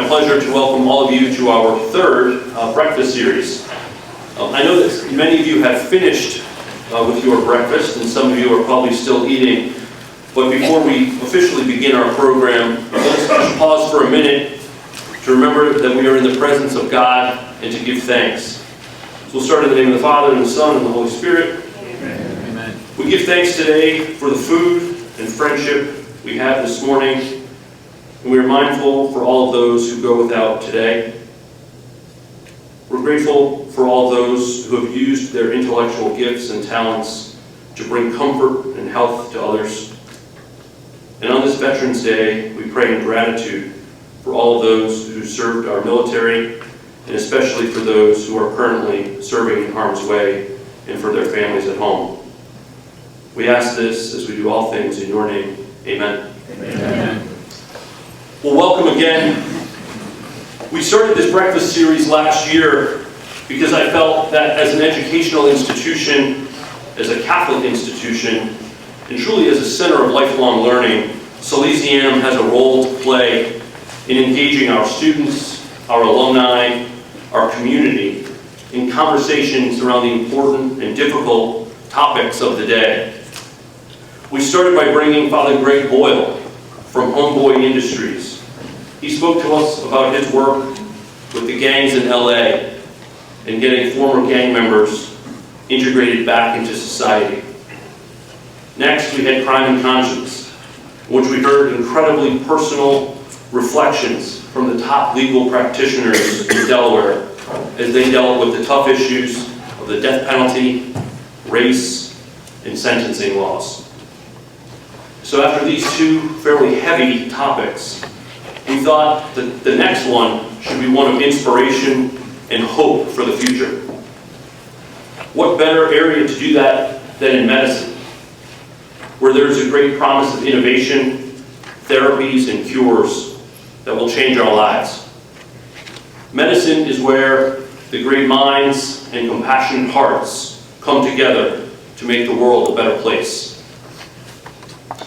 my pleasure to welcome all of you to our third breakfast series. I know that many of you have finished with your breakfast, and some of you are probably still eating. But before we officially begin our program, let's just pause for a minute to remember that we are in the presence of God and to give thanks. So we'll start in the name of the Father, and the Son, and the Holy Spirit. Amen. We give thanks today for the food and friendship we have this morning. And we are mindful for all of those who go without today. We're grateful for all those who have used their intellectual gifts and talents to bring comfort and health to others. And on this Veterans Day, we pray in gratitude for all of those who served our military, and especially for those who are currently serving in harm's way and for their families at home. We ask this as we do all things in your name. Amen. Amen. Well, welcome again. We started this breakfast series last year because I felt that as an educational institution, as a Catholic institution, and truly as a center of lifelong learning, Salesianum has a role to play in engaging our students, our alumni, our community in conversations around the important and difficult topics of the day. We started by bringing Father Greg Boyle from Homeboy Industries. He spoke to us about his work with the gangs in LA and getting former gang members integrated back into society. Next, we had Crime and Conscience, in which we heard incredibly personal reflections from the top legal practitioners in Delaware as they dealt with the tough issues of the death penalty, race, and sentencing laws. So after these two fairly heavy topics, we thought that the next one should be one of inspiration and hope for the future. What better area to do that than in medicine, where there's a great promise of innovation, therapies, and cures that will change our lives. Medicine is where the great minds and compassionate hearts come together to make the world a better place.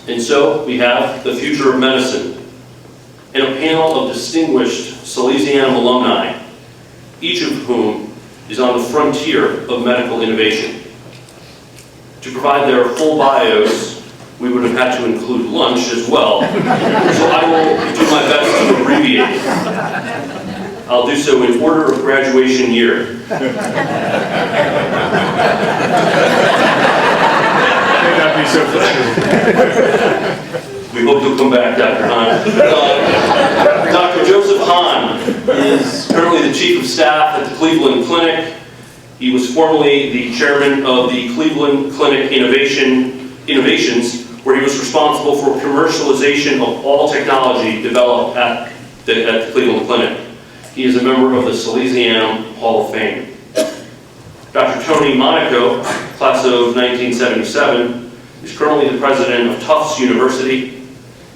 And so we have the future of medicine and a panel of distinguished Salesianum alumni, each of whom is on the frontier of medical innovation. To provide their full bios, we would have had to include lunch as well, so I will do my best to abbreviate. I'll do so in order of graduation year. May not be so flattering. We hope you'll come back, Dr. Hahn. Dr. Joseph Hahn is currently the Chief of Staff at the Cleveland Clinic. He was formerly the chairman of the Cleveland Clinic Innovations, where he was responsible for commercialization of all technology developed at the Cleveland Clinic. He is a member of the Salesianum Hall of Fame. Dr. Tony Monaco, class of 1977, is currently the president of Tufts University,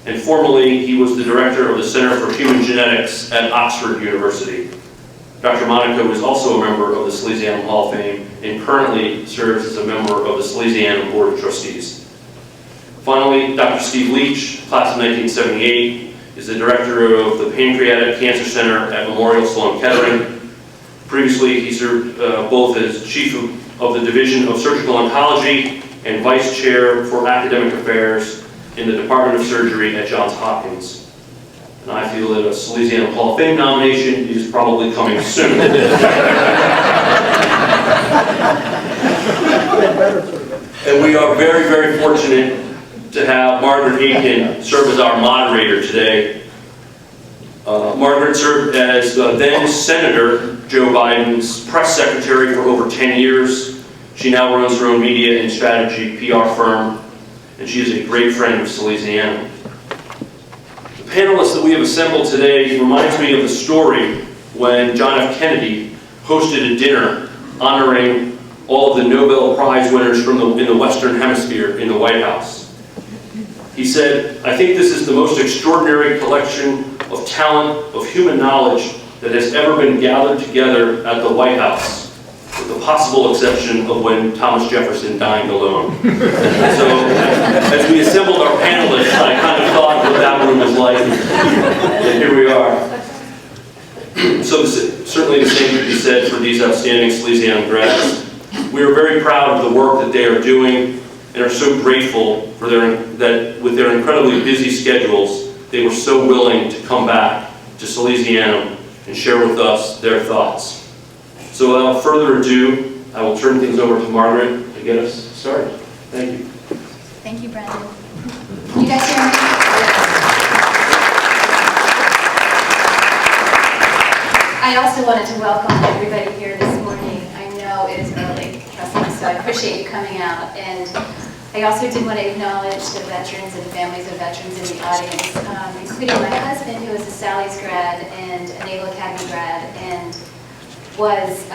and formerly he was the director of the Center for Human Genetics at Oxford University. Dr. Monaco is also a member of the Salesianum Hall of Fame and currently serves as a member of the Salesianum Board of Trustees. Finally, Dr. Steve Leach, class of 1978, is the director of the Pancreatic Cancer Center at Memorial Sloan Kettering. Previously, he served both as chief of the Division of Surgical Oncology and vice chair for academic affairs in the Department of Surgery at Johns Hopkins. And I feel that a Salesianum Hall of Fame nomination is probably coming soon. And we are very, very fortunate to have Margaret Aiken serve as our moderator today. Margaret served as then Senator Joe Biden's press secretary for over 10 years. She now runs her own media and strategy PR firm, and she is a great friend of Salesianum. The panelists that we have assembled today reminds me of the story when John F. Kennedy hosted a dinner honoring all of the Nobel Prize winners in the Western Hemisphere in the White House. He said, "I think this is the most extraordinary collection of talent, of human knowledge that has ever been gathered together at the White House, with the possible exception of when Thomas Jefferson dined alone." So, as we assembled our panelists, I kind of thought what that room was like, and here we are. So certainly the same could be said for these outstanding Salesianum grads. We are very proud of the work that they are doing and are so grateful for that with their incredibly busy schedules, they were so willing to come back to Salesianum and share with us their thoughts. So without further ado, I will turn things over to Margaret to get us started. Thank you. Thank you, Brendan. Can you guys hear me? I also wanted to welcome everybody here this morning. I know it is early, trust me, so I appreciate you coming out. And I also did want to acknowledge the veterans and families of veterans in the audience, including my husband, who is a Sally's grad and a Naval Academy grad, and was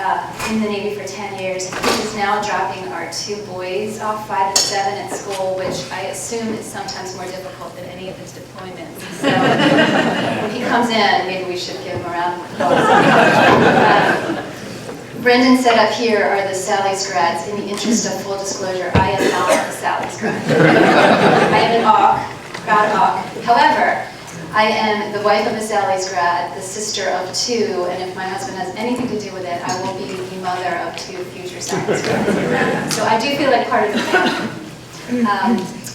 in the Navy for 10 years. He is now dropping our 2 boys off, 5 and 7 at school, which I assume is sometimes more difficult than any of his deployments. So when he comes in, maybe we should give him a round of applause. Brendan said up here are the Sally's grads. In the interest of full disclosure, I am not a Sally's grad. I am an AUK, proud AUK. However, I am the wife of a Sally's grad, the sister of 2, and if my husband has anything to do with it, I will be the mother of 2 future Sally's grads. So I do feel like part of the family.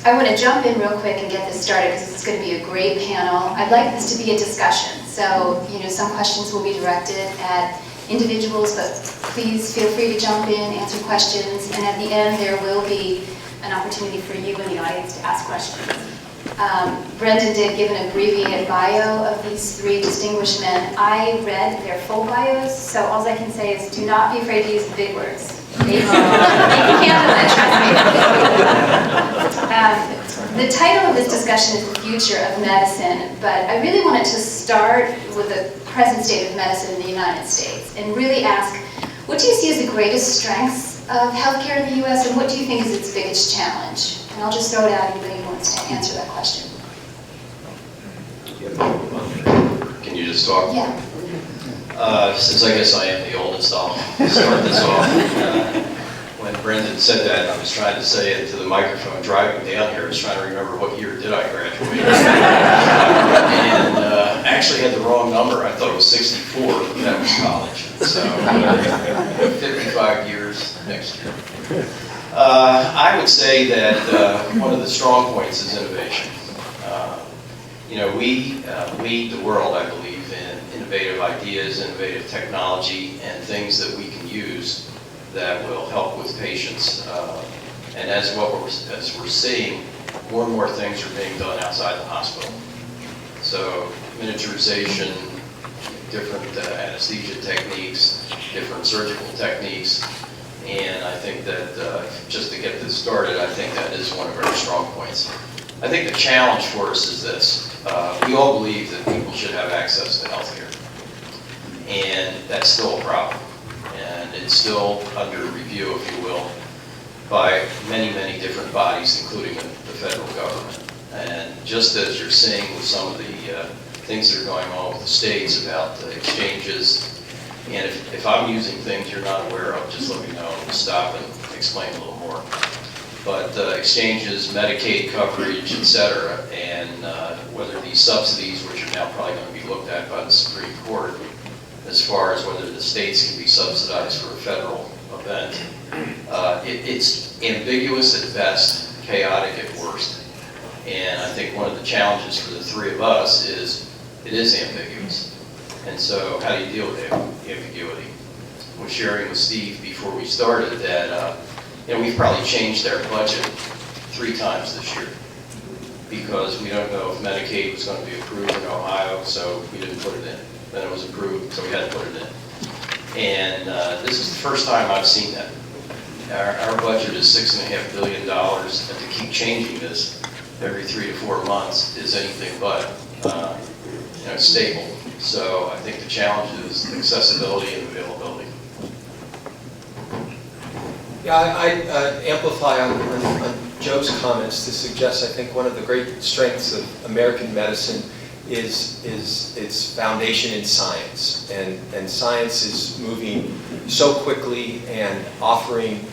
I want to jump in real quick and get this started because it's going to be a great panel. I'd like this to be a discussion. So, some questions will be directed at individuals, but please feel free to jump in, answer questions, and at the end there will be an opportunity for you in the audience to ask questions. Brendan did give an abbreviated bio of these 3 distinguished men. I read their full bios, so all I can say is do not be afraid to use the big words. They can handle it, trust me. The title of this discussion is The Future of Medicine, but I really wanted to start with the present state of medicine in the United States and really ask, what do you see as the greatest strengths of healthcare in the U.S. and what do you think is its biggest challenge? And I'll just throw it out, anybody who wants to answer that question. Can you just talk? Yeah. Since I guess I am the oldest, I'll start this off. When Brendan said that, I was trying to say it to the microphone driving down here. I was trying to remember what year did I graduate. And actually had the wrong number. I thought it was 64, but that was college. So 55 years next year. I would say that one of the strong points is innovation. We lead the world, I believe, in innovative ideas, innovative technology, and things that we can use that will help with patients. And as we're seeing, more and more things are being done outside the hospital. So miniaturization, different anesthesia techniques, different surgical techniques. And I think that just to get this started, I think that is one of our strong points. I think the challenge for us is this. We all believe that people should have access to healthcare. And that's still a problem. And it's still under review, if you will, by many, many different bodies, including the federal government. And just as you're seeing with some of the things that are going on with the states about the exchanges, and if I'm using things you're not aware of, just let me know and we'll stop and explain a little more. But exchanges, Medicaid coverage, et cetera, and whether these subsidies, which are now probably going to be looked at by the Supreme Court, as far as whether the states can be subsidized for a federal event, it's ambiguous at best, chaotic at worst. And I think one of the challenges for the 3 of us is it is ambiguous. And so how do you deal with ambiguity? I was sharing with Steve before we started that we've probably changed our budget 3 times this year because we don't know if Medicaid was going to be approved in Ohio, so we didn't put it in. Then it was approved, so we had to put it in. And this is the first time I've seen that. Our budget is $6.5 billion, and to keep changing this every 3 to 4 months is anything but stable. So I think the challenge is accessibility and availability. Yeah, I amplify on Joe's comments to suggest I think one of the great strengths of American medicine is its foundation in science. And science is moving so quickly and offering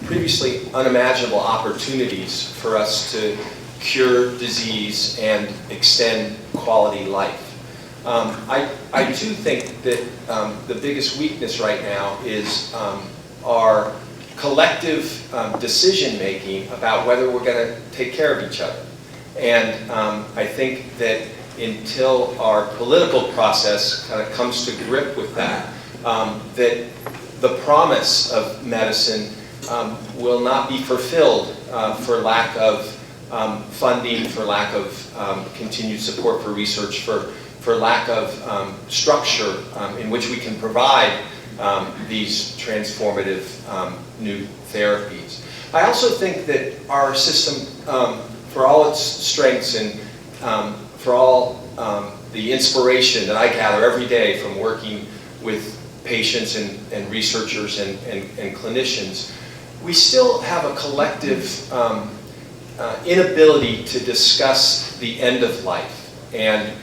previously unimaginable opportunities for us to cure disease and extend quality life. I do think that the biggest weakness right now is our collective decision-making about whether we're going to take care of each other. And I think that until our political process kind of comes to grip with that, that the promise of medicine will not be fulfilled for lack of funding, for lack of continued support for research, for lack of structure in which we can provide these transformative new therapies. I also think that our system, for all its strengths and for all the inspiration that I gather every day from working with patients and researchers and clinicians, we still have a collective inability to discuss the end of life and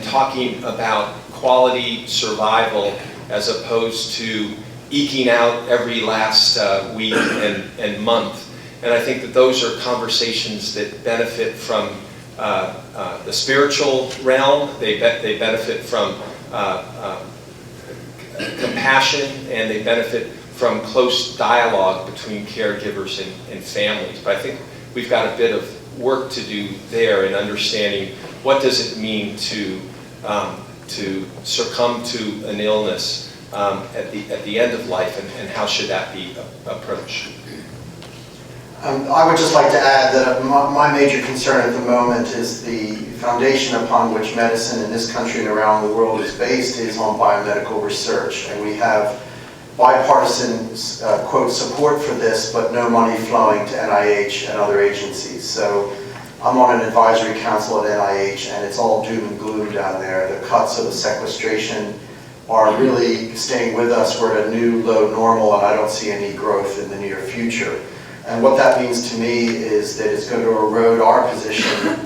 talking about quality survival as opposed to eking out every last week and month. And I think that those are conversations that benefit from the spiritual realm. They benefit from compassion, and they benefit from close dialogue between caregivers and families. But I think we've got a bit of work to do there in understanding what does it mean to succumb to an illness at the end of life, and how should that be approached. I would just like to add that my major concern at the moment is the foundation upon which medicine in this country and around the world is based is on biomedical research. And we have bipartisan, quote, support for this, but no money flowing to NIH and other agencies. So I'm on an advisory council at NIH, and it's all doom and gloom down there. The cuts of the sequestration are really staying with us. We're at a new low normal, and I don't see any growth in the near future. And what that means to me is that it's going to erode our position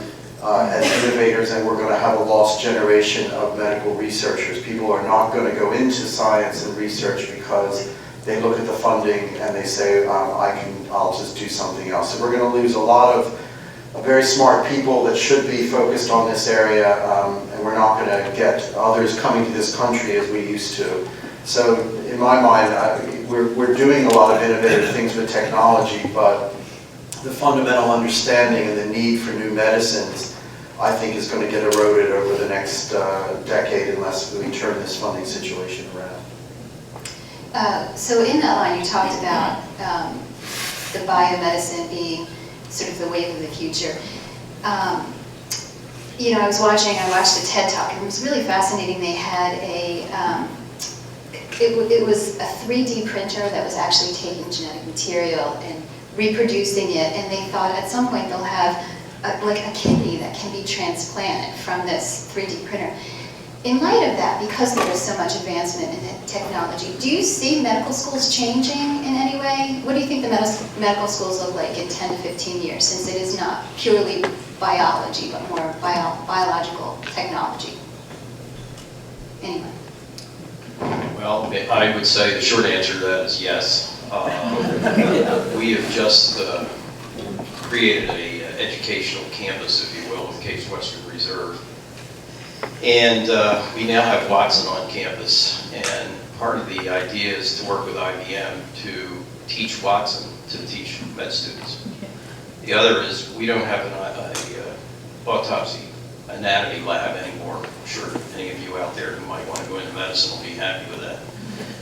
as innovators, and we're going to have a lost generation of medical researchers. People are not going to go into science and research because they look at the funding and they say, I'll just do something else. So we're going to lose a lot of very smart people that should be focused on this area, and we're not going to get others coming to this country as we used to. So in my mind, we're doing a lot of innovative things with technology, but the fundamental understanding and the need for new medicines, I think, is going to get eroded over the next decade unless we turn this funding situation around. So in that line, you talked about the biomedicine being sort of the wave of the future. You know, I watched a TED Talk, and it was really fascinating. They had it was a 3D printer that was actually taking genetic material and reproducing it, and they thought at some point they'll have like a kidney that can be transplanted from this 3D printer. In light of that, because there is so much advancement in technology, do you see medical schools changing in any way? What do you think the medical schools look like in 10 to 15 years, since it is not purely biology, but more biological technology? Anyone? Well, I would say the short answer to that is yes. We have just created an educational campus, if you will, in Case Western Reserve. And we now have Watson on campus, and part of the idea is to work with IBM to teach Watson to teach med students. The other is we don't have an autopsy anatomy lab anymore. I'm sure any of you out there who might want to go into medicine will be happy with that.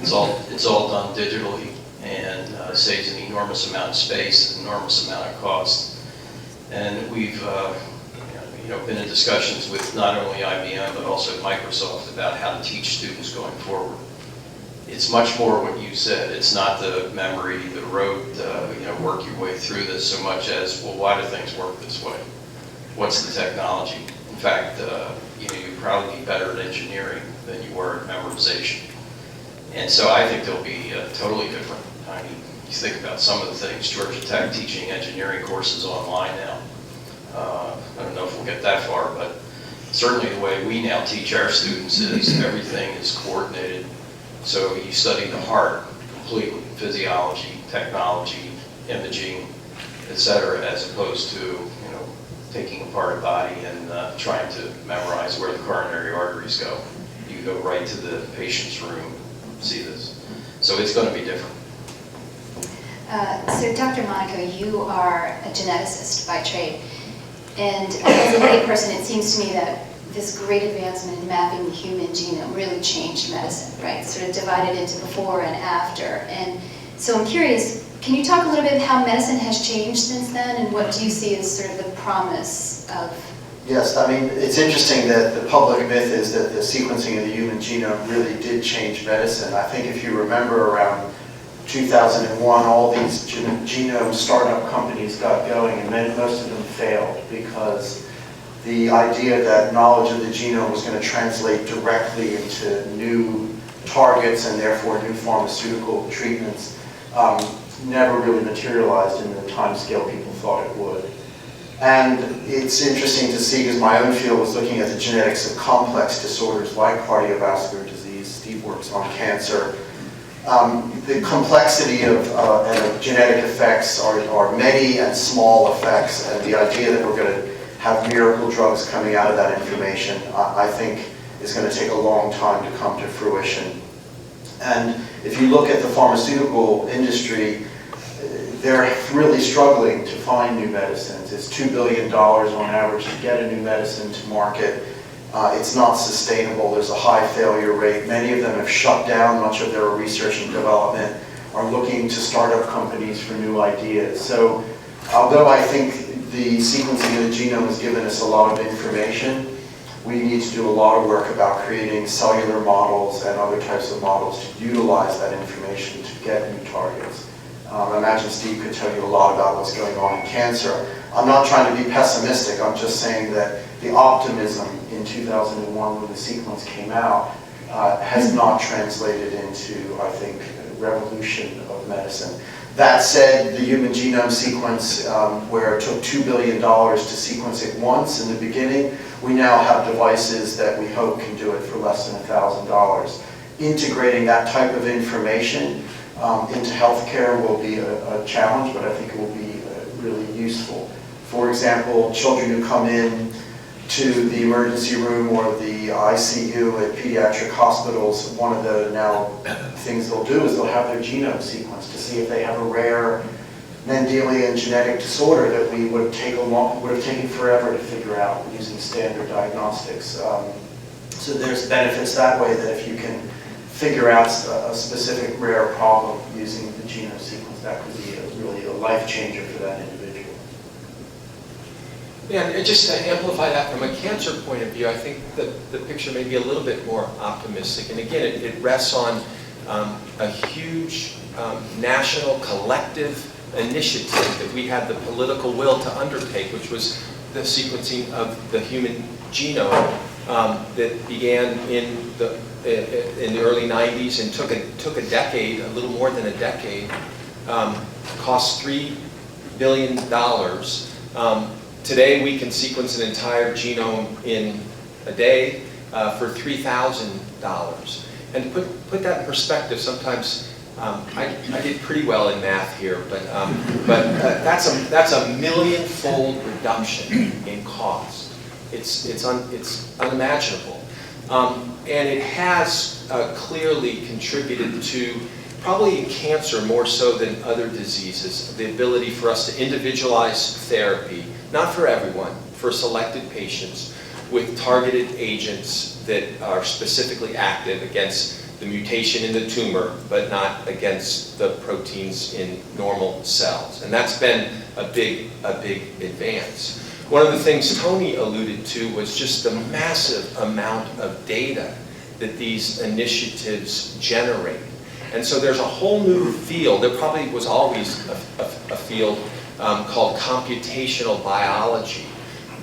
It's all done digitally, and saves an enormous amount of space, an enormous amount of cost. And we've been in discussions with not only IBM but also Microsoft about how to teach students going forward. It's much more what you said. It's not the memory, the rote, work your way through this so much as, well, why do things work this way? What's the technology? In fact, you'd probably be better at engineering than you were at memorization. And so I think they'll be totally different. I mean, you think about some of the things, Georgia Tech teaching engineering courses online now. I don't know if we'll get that far, but certainly the way we now teach our students is everything is coordinated. So you study the heart completely, physiology, technology, imaging, etc., as opposed to taking apart a body and trying to memorize where the coronary arteries go. You can go right to the patient's room, see this. So it's going to be different. So Dr. Monaco, you are a geneticist by trade. And as a layperson, it seems to me that this great advancement in mapping the human genome really changed medicine, right? Sort of divided into before and after. And so I'm curious, can you talk a little bit how medicine has changed since then, and what do you see as sort of the promise of? Yes, I mean, it's interesting that the public myth is that the sequencing of the human genome really did change medicine. I think if you remember around 2001, all these genome startup companies got going, and most of them failed because the idea that knowledge of the genome was going to translate directly into new targets and therefore new pharmaceutical treatments never really materialized in the timescale people thought it would. And it's interesting to see, because my own field was looking at the genetics of complex disorders like cardiovascular disease. Steve works on cancer. The complexity of genetic effects are many and small effects, and the idea that we're going to have miracle drugs coming out of that information, I think, is going to take a long time to come to fruition. And if you look at the pharmaceutical industry, they're really struggling to find new medicines. It's $2 billion on average to get a new medicine to market. It's not sustainable. There's a high failure rate. Many of them have shut down much of their research and development, are looking to start up companies for new ideas. So although I think the sequencing of the genome has given us a lot of information, we need to do a lot of work about creating cellular models and other types of models to utilize that information to get new targets. I imagine Steve could tell you a lot about what's going on in cancer. I'm not trying to be pessimistic. I'm just saying that the optimism in 2001 when the sequence came out has not translated into, I think, a revolution of medicine. That said, the human genome sequence, where it took $2 billion to sequence it once in the beginning, we now have devices that we hope can do it for less than $1,000. Integrating that type of information into healthcare will be a challenge, but I think it will be really useful. For example, children who come in to the emergency room or the ICU at pediatric hospitals, one of the now things they'll do is they'll have their genome sequenced to see if they have a rare Mendelian genetic disorder that we would have taken forever to figure out using standard diagnostics. So there's benefits that way, that if you can figure out a specific rare problem using the genome sequence, that could be really a life changer for that individual. Yeah, and just to amplify that from a cancer point of view, I think the picture may be a little bit more optimistic. And again, it rests on a huge national collective initiative that we had the political will to undertake, which was the sequencing of the human genome that began in the early 90s and took a decade, a little more than a decade, cost $3 billion. Today we can sequence an entire genome in a day for $3,000. And to put that in perspective, sometimes I did pretty well in math here, but that's a million-fold reduction in cost. It's unimaginable, and it has clearly contributed to, probably in cancer more so than other diseases, the ability for us to individualize therapy, not for everyone, for selected patients, with targeted agents that are specifically active against the mutation in the tumor, but not against the proteins in normal cells. And that's been a big advance. One of the things Tony alluded to was just the massive amount of data that these initiatives generate. And so there's a whole new field. There probably was always a field called computational biology.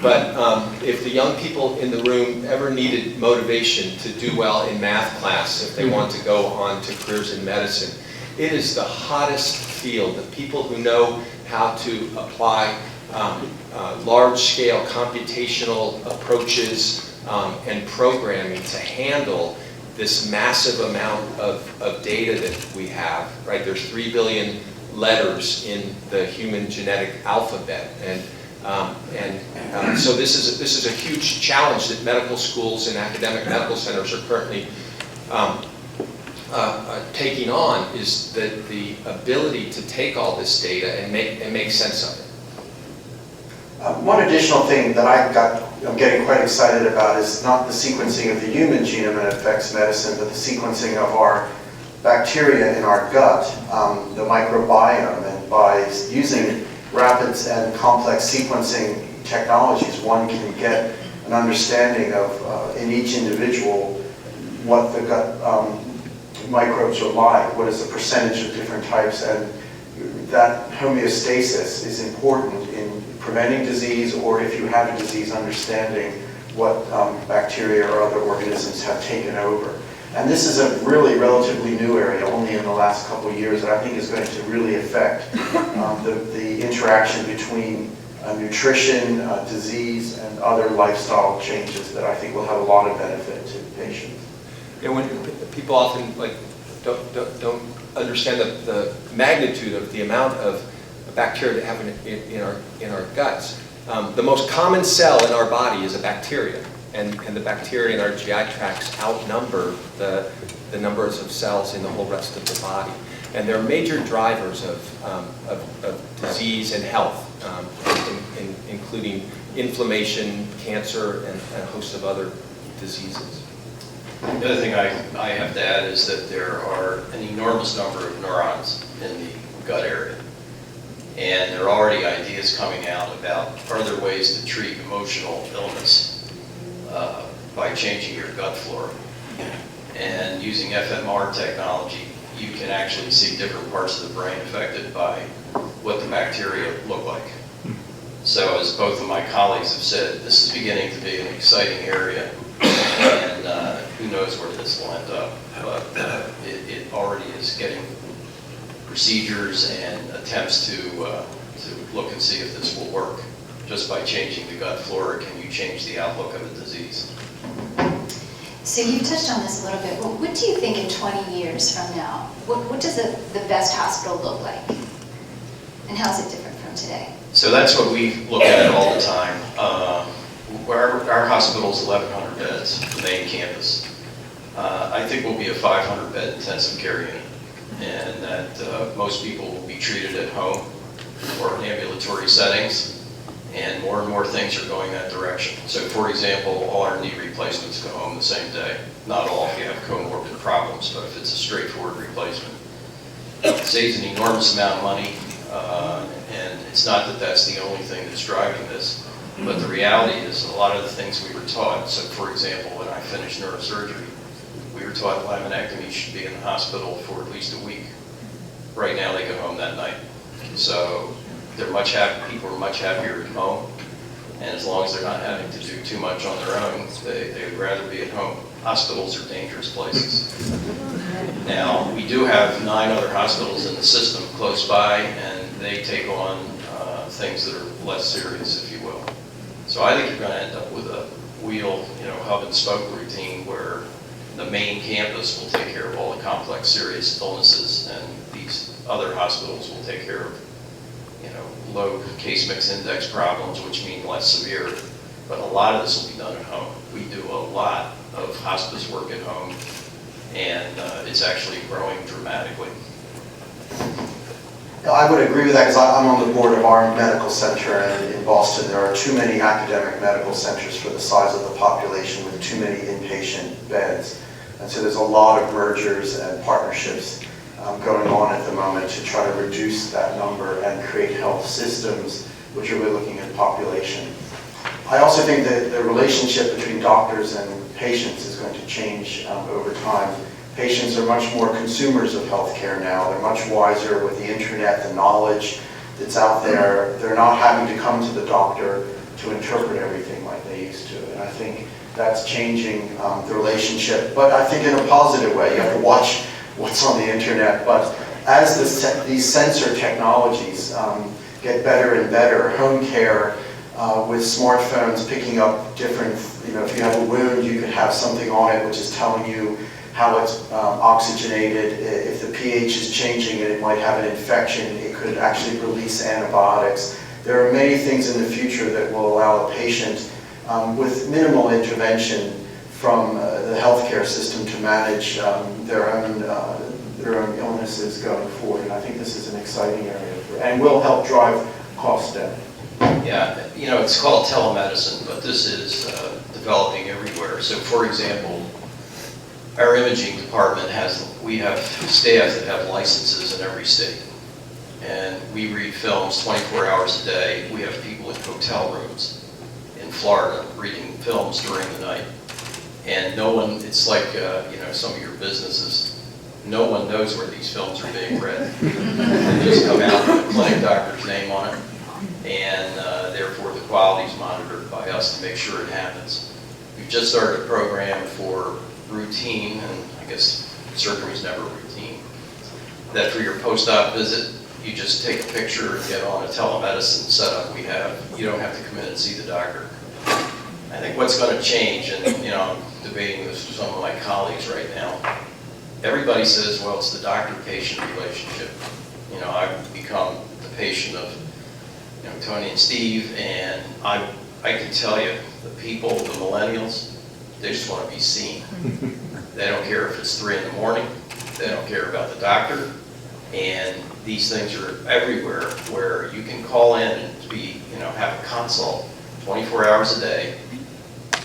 But if the young people in the room ever needed motivation to do well in math class, if they want to go on to careers in medicine, it is the hottest field. The people who know how to apply large-scale computational approaches and programming to handle this massive amount of data that we have, right? There's 3 billion letters in the human genetic alphabet, and So this is a huge challenge that medical schools and academic medical centers are currently taking on, is the ability to take all this data and make sense of it. One additional thing that I'm getting quite excited about is not the sequencing of the human genome that affects medicine, but the sequencing of our bacteria in our gut, the microbiome. And by using rapid and complex sequencing technologies, one can get an understanding of, in each individual, what the gut microbes are like, what is the percentage of different types, and that homeostasis is important in preventing disease, or if you have a disease, understanding what bacteria or other organisms have taken over. And this is a really relatively new area, only in the last couple of years, that I think is going to really affect the interaction between nutrition, disease, and other lifestyle changes that I think will have a lot of benefit to patients. You know, when people often don't understand the magnitude of the amount of bacteria that have in our guts. The most common cell in our body is a bacteria, and the bacteria in our GI tracts outnumber the numbers of cells in the whole rest of the body. And they're major drivers of disease and health, including inflammation, cancer, and a host of other diseases. The other thing I have to add is that there are an enormous number of neurons in the gut area. And there are already ideas coming out about further ways to treat emotional illness by changing your gut flora. And using fMR technology, you can actually see different parts of the brain affected by what the bacteria look like. So as both of my colleagues have said, this is beginning to be an exciting area. And who knows where this will end up, but it already is getting procedures and attempts to look and see if this will work. Just by changing the gut flora, can you change the outlook of a disease? So you touched on this a little bit. What do you think in 20 years from now? What does the best hospital look like? And how is it different from today? So that's what we look at all the time. Our hospital is 1,100 beds, the main campus. I think we'll be a 500-bed intensive care unit, and that most people will be treated at home or in ambulatory settings, and more things are going that direction. So for example, all our knee replacements go home the same day. Not all if you have comorbid problems, but if it's a straightforward replacement. It saves an enormous amount of money, and it's not that that's the only thing that's driving this. But the reality is a lot of the things we were taught, so for example, when I finished neurosurgery, we were taught laminectomy should be in the hospital for at least a week. Right now they go home that night. So they're people are much happier at home, and as long as they're not having to do too much on their own, they would rather be at home. Hospitals are dangerous places. Now, we do have 9 other hospitals in the system close by, and they take on things that are less serious, if you will. So I think you're going to end up with a wheel, hub and spoke routine where the main campus will take care of all the complex, serious illnesses, and these other hospitals will take care of, low case mix index problems, which mean less severe. But a lot of this will be done at home. We do a lot of hospice work at home, and it's actually growing dramatically. I would agree with that because I'm on the board of our medical center, and in Boston there are too many academic medical centers for the size of the population with too many inpatient beds. And so there's a lot of mergers and partnerships going on at the moment to try to reduce that number and create health systems which are really looking at population. I also think that the relationship between doctors and patients is going to change over time. Patients are much more consumers of healthcare now. They're much wiser with the internet, the knowledge that's out there. They're not having to come to the doctor to interpret everything like they used to. And I think that's changing the relationship, but I think in a positive way. You have to watch what's on the internet, but as these sensor technologies get better and better, home care with smartphones picking up different, if you have a wound, you could have something on it which is telling you how it's oxygenated. If the pH is changing and it might have an infection, it could actually release antibiotics. there are many things in the future that will allow a patient with minimal intervention from the healthcare system to manage their own illnesses going forward. And I think this is an exciting area and will help drive costs down. Yeah, you know, it's called telemedicine, but this is developing everywhere. So for example, our imaging department we have staff that have licenses in every state. And we read films 24 hours a day. We have people in hotel rooms in Florida reading films during the night. And no one, it's like, you know, some of your businesses, no one knows where these films are being read. They just come out with the clinic doctor's name on it, and therefore the quality is monitored by us to make sure it happens. We've just started a program for routine, and I guess surgery is never routine, that for your post-op visit, you just take a picture and get on a telemedicine setup we have. You don't have to come in and see the doctor. I think what's going to change, and you know, I'm debating this with some of my colleagues right now, everybody says, well, it's the doctor-patient relationship. You know, I've become the patient of, you know, Tony and Steve, and I can tell you, the people, the millennials, they just want to be seen. They don't care if it's 3 in the morning. They don't care about the doctor. And these things are everywhere where you can call in and be, you know, have a consult 24 hours a day,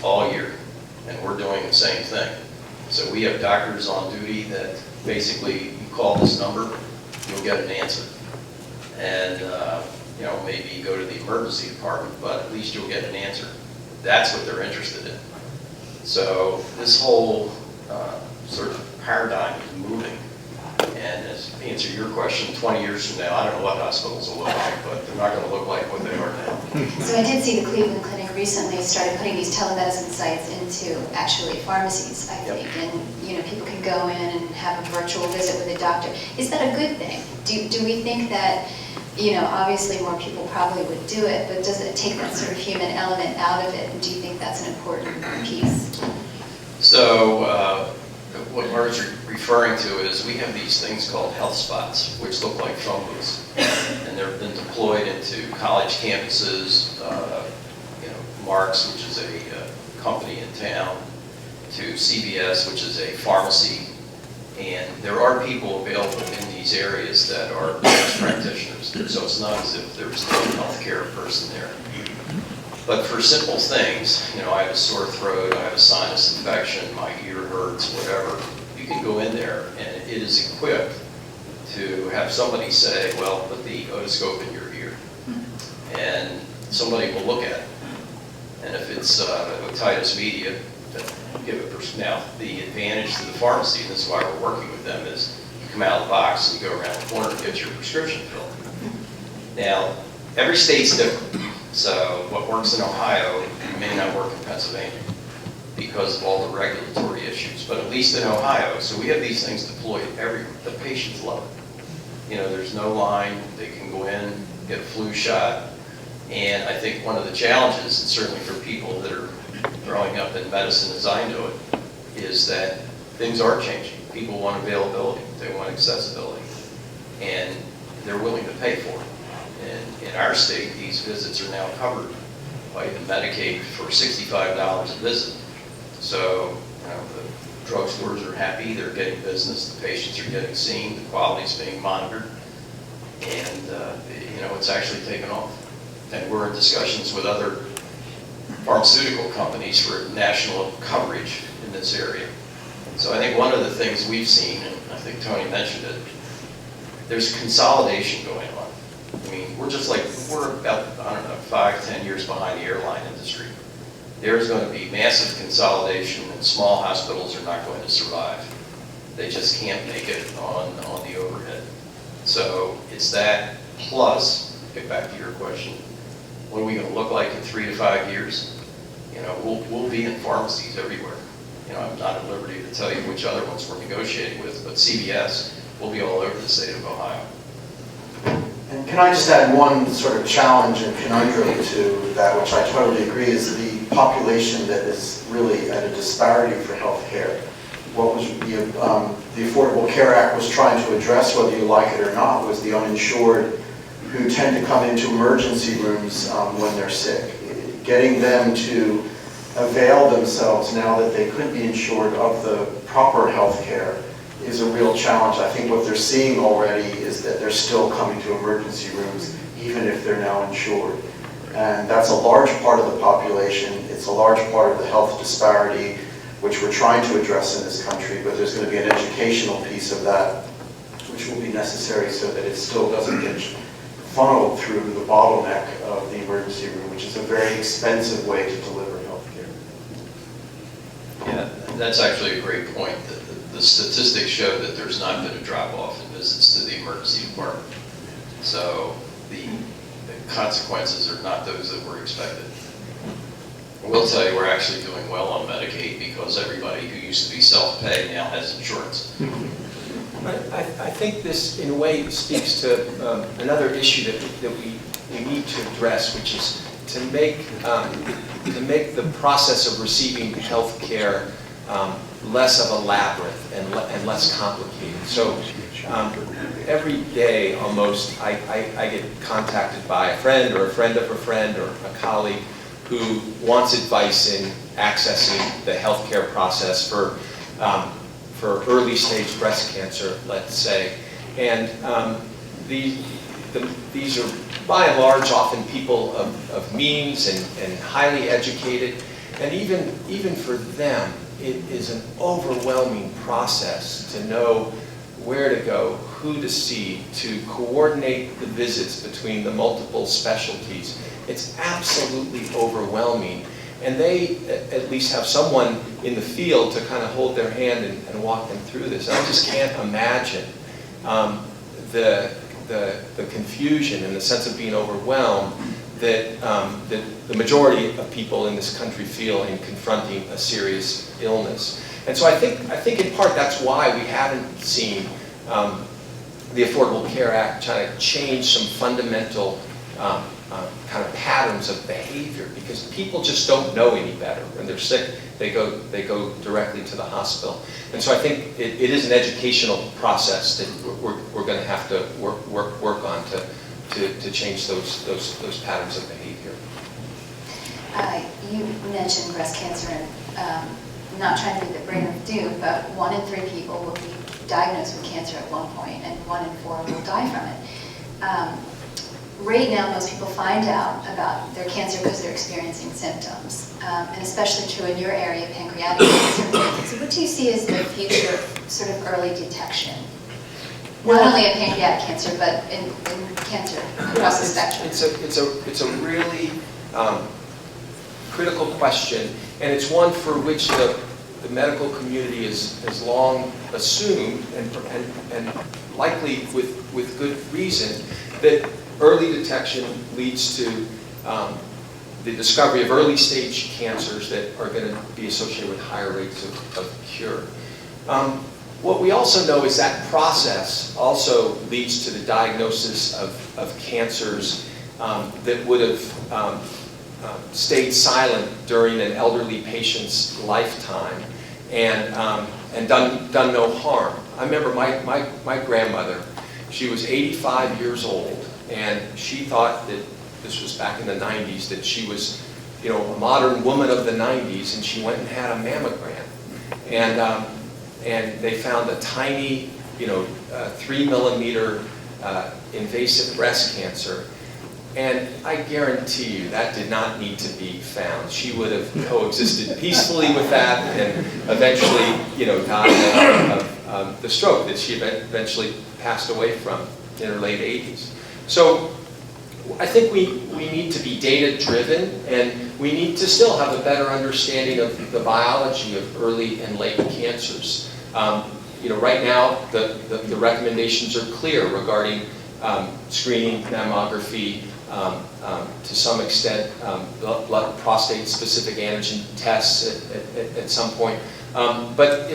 all year. And we're doing the same thing. So we have doctors on duty that basically, you call this number, you'll get an answer. And, you know, maybe go to the emergency department, but at least you'll get an answer. That's what they're interested in. So this whole sort of paradigm is moving. And to answer your question, 20 years from now, I don't know what hospitals will look like, but they're not going to look like what they are now. So I did see the Cleveland Clinic recently started putting these telemedicine sites into actually pharmacies, I think, and you know, people can go in and have a virtual visit with a doctor. Is that a good thing? Do we think that, you know, obviously more people probably would do it, but does it take that sort of human element out of it? And do you think that's an important piece? So what Mark's referring to is we have these things called health spots, which look like phone booths, and they've been deployed into college campuses, you know, Mark's, which is a company in town, to CVS, which is a pharmacy, and there are people available in these areas that are nurse practitioners, so it's not as if there's no healthcare person there. But for simple things, you know, I have a sore throat, I have a sinus infection, my ear hurts, whatever, you can go in there and it is equipped to have somebody say, well, put the otoscope in your ear. And somebody will look at it. And if it's otitis media, give it. Now, the advantage to the pharmacy, and this is why we're working with them, is you come out of the box and you go around the corner and get your prescription filled. Now, every state's different. So what works in Ohio may not work in Pennsylvania because of all the regulatory issues, but at least in Ohio. So we have these things deployed everywhere. The patients love it. You know, there's no line. They can go in, get a flu shot. And I think one of the challenges, and certainly for people that are growing up in medicine as I know it, is that things are changing. People want availability. They want accessibility. And they're willing to pay for it. And in our state, these visits are now covered by the Medicaid for $65 a visit. So, you know, the drugstores are happy, they're getting business, the patients are getting seen, the quality's being monitored, and, you know, it's actually taken off. And we're in discussions with other pharmaceutical companies for national coverage in this area. So I think one of the things we've seen, and I think Tony mentioned it, there's consolidation going on. I mean, we're about, I don't know, 5-10 years behind the airline industry. There's going to be massive consolidation, and small hospitals are not going to survive. They just can't make it on the overhead. So it's that plus, get back to your question, what are we going to look like in 3 to 5 years? You know, we'll be in pharmacies everywhere. You know, I'm not at liberty to tell you which other ones we're negotiating with, but CVS will be all over the state of Ohio. And can I just add one sort of challenge and conundrum to that, which I totally agree, is the population that is really at a disparity for health care. What was the Affordable Care Act was trying to address, whether you like it or not, was the uninsured who tend to come into emergency rooms when they're sick. Getting them to avail themselves, now that they could be insured, of the proper health care is a real challenge. I think what they're seeing already is that they're still coming to emergency rooms, even if they're now insured. And that's a large part of the population. It's a large part of the health disparity, which we're trying to address in this country, but there's going to be an educational piece of that, which will be necessary so that it still doesn't get funneled through the bottleneck of the emergency room, which is a very expensive way to deliver health care. Yeah, that's actually a great point. The statistics show that there's not been a drop-off in visits to the emergency department. So the consequences are not those that were expected. I will tell you, we're actually doing well on Medicaid because everybody who used to be self-pay now has insurance. I think this, in a way, speaks to another issue that we need to address, which is to make the process of receiving health care less of a labyrinth and less complicated. So every day, almost, I get contacted by a friend or a friend of a friend or a colleague who wants advice in accessing the healthcare process for early stage breast cancer, let's say. And these are, by and large, often people of means and highly educated. And even for them, it is an overwhelming process to know where to go, who to see, to coordinate the visits between the multiple specialties. It's absolutely overwhelming. And they at least have someone in the field to kind of hold their hand and walk them through this. I just can't imagine the confusion and the sense of being overwhelmed that the majority of people in this country feel in confronting a serious illness. And so I think in part that's why we haven't seen the Affordable Care Act trying to change some fundamental kind of patterns of behavior, because people just don't know any better. When they're sick, they go directly to the hospital. And so I think it is an educational process that we're going to have to work on to change those patterns of behavior. You mentioned breast cancer, and not trying to be the brain of doom, but 1 in 3 people will be diagnosed with cancer at one point, and 1 in 4 will die from it. Right now, most people find out about their cancer because they're experiencing symptoms, and especially true in your area, pancreatic cancer. So what do you see as the future of sort of early detection? Not only in pancreatic cancer, but in cancer across the spectrum. It's a really critical question, and it's one for which the medical community has long assumed, and likely with good reason, that early detection leads to the discovery of early stage cancers that are going to be associated with higher rates of cure. What we also know is that process also leads to the diagnosis of cancers that would have stayed silent during an elderly patient's lifetime and done no harm. I remember my grandmother. She was 85 years old, and she thought that, this was back in the 90s, that she was, a modern woman of the 90s, and she went and had a mammogram. And they found a tiny, 3 millimeter invasive breast cancer. And I guarantee you that did not need to be found. She would have coexisted peacefully with that and eventually, died of the stroke that she eventually passed away from in her late 80s. So I think we need to be data-driven, and we need to still have a better understanding of the biology of early and late cancers. Right now, the recommendations are clear regarding screening, mammography, to some extent, blood prostate-specific antigen tests at some point. But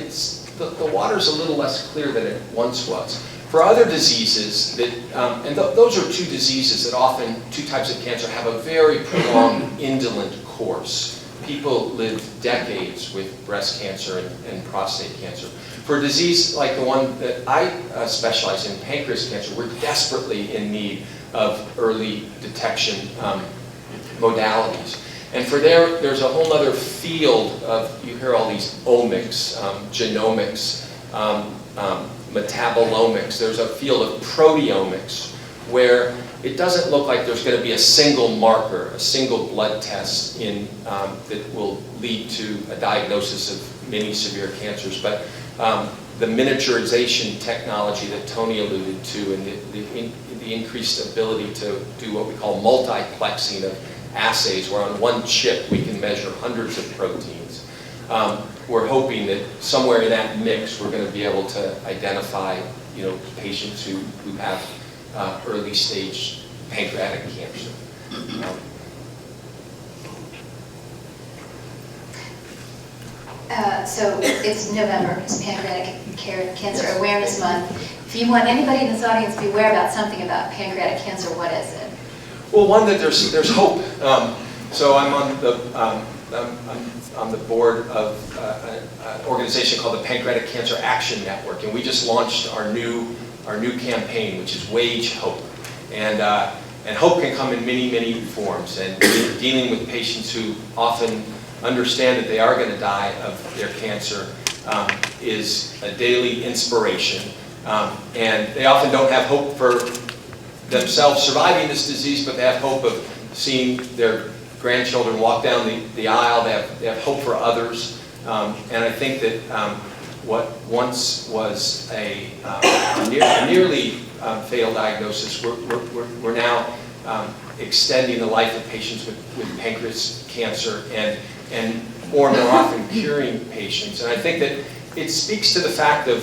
the water's a little less clear than it once was. For other diseases, and those are 2 diseases that often, 2 types of cancer, have a very prolonged indolent course. People live decades with breast cancer and prostate cancer. For a disease like the one that I specialize in, pancreas cancer, we're desperately in need of early detection modalities. And for there's a whole other field of, you hear all these omics, genomics, metabolomics. There's a field of proteomics where it doesn't look like there's going to be a single marker, a single blood test that will lead to a diagnosis of many severe cancers. But the miniaturization technology that Tony alluded to, and the increased ability to do what we call multiplexing of assays, where on one chip we can measure hundreds of proteins. We're hoping that somewhere in that mix we're going to be able to identify, patients who have early stage pancreatic cancer. So it's November, it's Pancreatic Cancer Awareness Month. If you want anybody in this audience to be aware about something about pancreatic cancer, what is it? Well, one, that there's hope. So I'm on the board of an organization called the Pancreatic Cancer Action Network, and we just launched our new campaign, which is Wage Hope. And hope can come in many, many forms. And dealing with patients who often understand that they are going to die of their cancer is a daily inspiration. And they often don't have hope for themselves surviving this disease, but they have hope of seeing their grandchildren walk down the aisle. They have hope for others. And I think that what once was a nearly fatal diagnosis, we're now extending the life of patients with pancreas cancer and more and more often curing patients. And I think that it speaks to the fact of,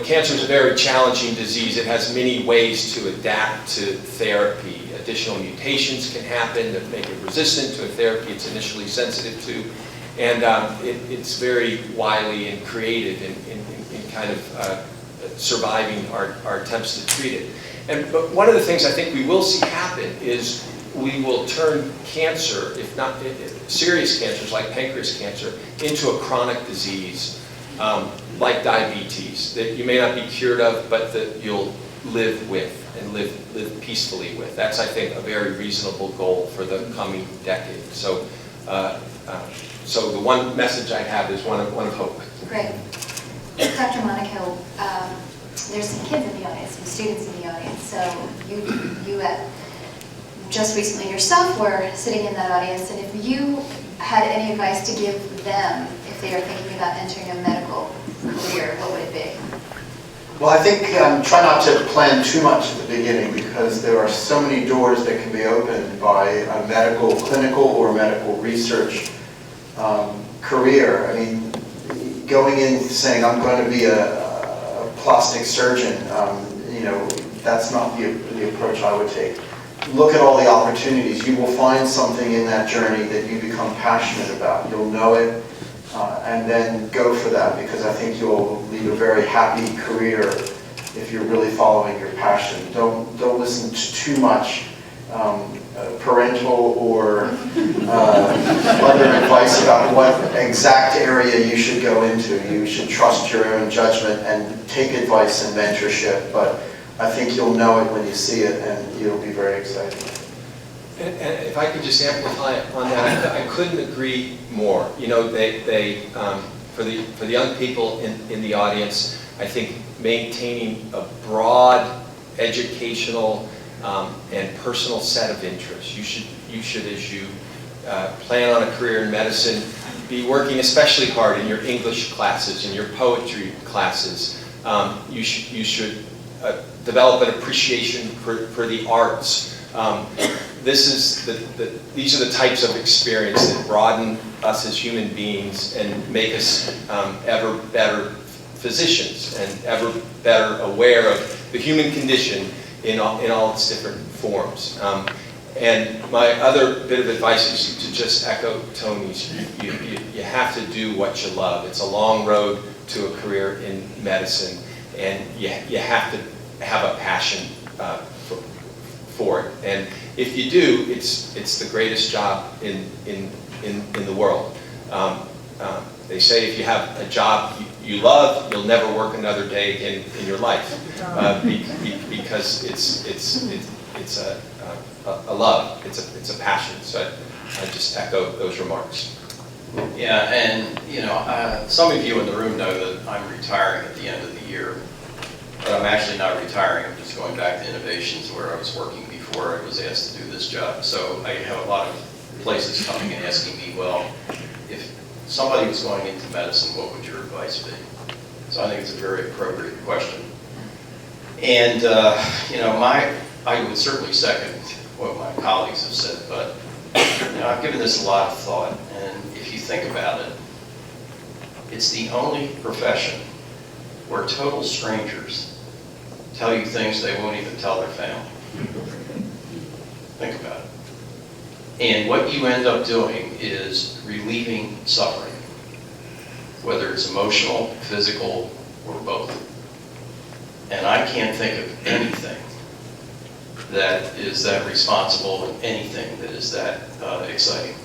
cancer is a very challenging disease. It has many ways to adapt to therapy. Additional mutations can happen that make it resistant to a therapy it's initially sensitive to. And it's very wily and creative in kind of surviving our attempts to treat it. But one of the things I think we will see happen is we will turn cancer, if not serious cancers like pancreas cancer, into a chronic disease like diabetes that you may not be cured of, but that you'll live with and live peacefully with. That's, I think, a very reasonable goal for the coming decade. So, so the one message I have is one of hope. Great. Dr. Monaco, there's some kids in the audience, some students in the audience. So you just recently yourself were sitting in that audience, and if you had any advice to give them if they are thinking about entering a medical career, what would it be? Well, I think try not to plan too much at the beginning, because there are so many doors that can be opened by a medical, clinical, or medical research career. I mean, going in saying I'm going to be a plastic surgeon, that's not the approach I would take. Look at all the opportunities. You will find something in that journey that you become passionate about. You'll know it, and then go for that, because I think you'll lead a very happy career if you're really following your passion. Don't listen to too much parental or other advice about what exact area you should go into. You should trust your own judgment and take advice and mentorship, but I think you'll know it when you see it, and you'll be very excited. And if I could just amplify on that, I couldn't agree more. For the young people in the audience, I think maintaining a broad educational and personal set of interests. You should, as you plan on a career in medicine, be working especially hard in your English classes, in your poetry classes. You should develop an appreciation for the arts. These are the types of experience that broaden us as human beings and make us ever better physicians and ever better aware of the human condition in all its different forms. And my other bit of advice is to just echo Tony's. You have to do what you love. It's a long road to a career in medicine, and you have to have a passion for it. And if you do, it's the greatest job in the world. They say if you have a job you love, you'll never work another day again in your life, because it's a love, it's a passion. So I just echo those remarks. Yeah, and some of you in the room know that I'm retiring at the end of the year, but I'm actually not retiring. I'm just going back to Innovations where I was working before I was asked to do this job. So I have a lot of places coming and asking me, well, if somebody was going into medicine, what would your advice be? So I think it's a very appropriate question. And I would certainly second what my colleagues have said, but I've given this a lot of thought, and if you think about it, it's the only profession where total strangers tell you things they won't even tell their family. Think about it. And what you end up doing is relieving suffering, whether it's emotional, physical, or both. And I can't think of anything that is that responsible and anything that is that exciting.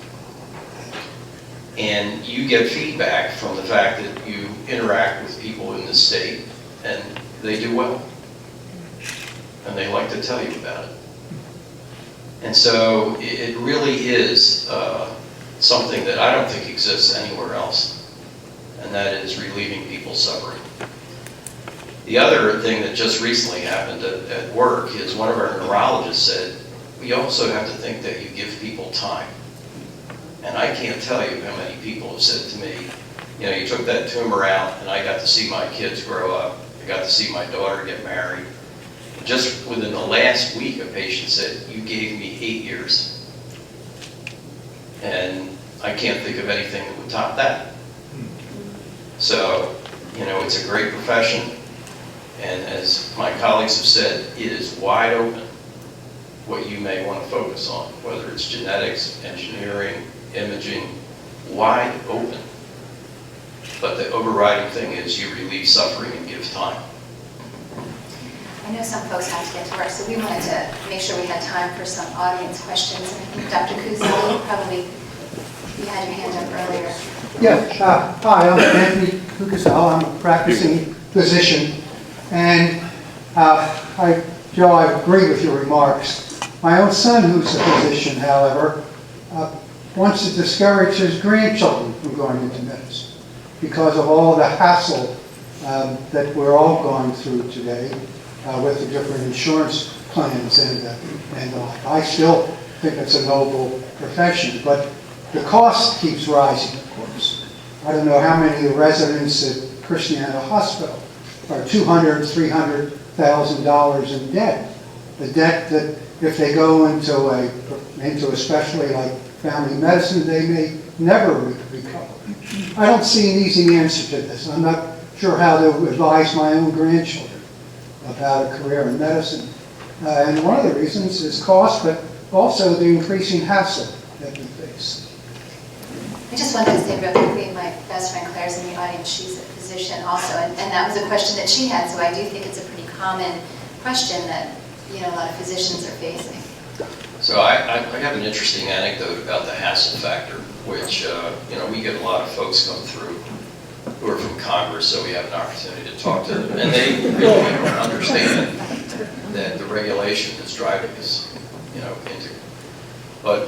And you get feedback from the fact that you interact with people in the state and they do well. And they like to tell you about it. And so it really is something that I don't think exists anywhere else. And that is relieving people's suffering. The other thing that just recently happened at work is one of our neurologists said, we also have to think that you give people time. And I can't tell you how many people have said to me, you took that tumor out and I got to see my kids grow up. I got to see my daughter get married. Just within the last week, a patient said, you gave me 8 years. And I can't think of anything that would top that. So, it's a great profession. And as my colleagues have said, it is wide open what you may want to focus on, whether it's genetics, engineering, imaging, wide open. But the overriding thing is you relieve suffering and give time. I know some folks have to get to work, so we wanted to make sure we had time for some audience questions. And I think Dr. Kuzel, you had your hand up earlier. Yeah, hi, I'm Anthony Kuzel. I'm a practicing physician. And Joe, I agree with your remarks. My own son, who's a physician, however, wants to discourage his grandchildren from going into medicine because of all the hassle that we're all going through today with the different insurance plans and the like. I still think it's a noble profession, but the cost keeps rising, of course. I don't know how many of the residents at Christiana Hospital are $200,000, $300,000 in debt. The debt that if they go into a specialty like family medicine, they may never recover. I don't see an easy answer to this. I'm not sure how to advise my own grandchildren about a career in medicine. And one of the reasons is cost, but also the increasing hassle that we face. I just wanted to say real quickly, my best friend Claire's in the audience. She's a physician also, and that was a question that she had, so I do think it's a pretty common question that a lot of physicians are facing. So I have an interesting anecdote about the hassle factor, which we get a lot of folks come through who are from Congress, so we have an opportunity to talk to them, and they really don't understand that the regulation is driving us, into. But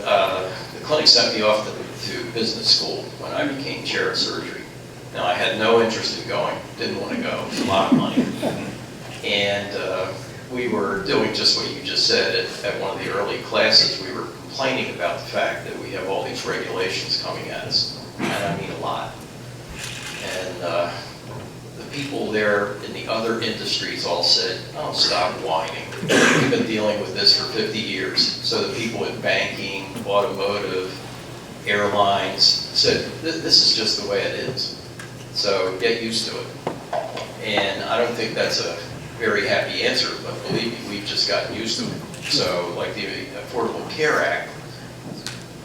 the clinic sent me off to business school when I became chair of surgery. Now, I had no interest in going, didn't want to go, it was a lot of money. And we were doing just what you just said at one of the early classes. We were complaining about the fact that we have all these regulations coming at us, and I mean a lot. And the people there in the other industries all said, oh, stop whining. We've been dealing with this for 50 years. So the people in banking, automotive, airlines said, this is just the way it is. So get used to it. And I don't think that's a very happy answer, but believe me, we've just gotten used to it. So like the Affordable Care Act,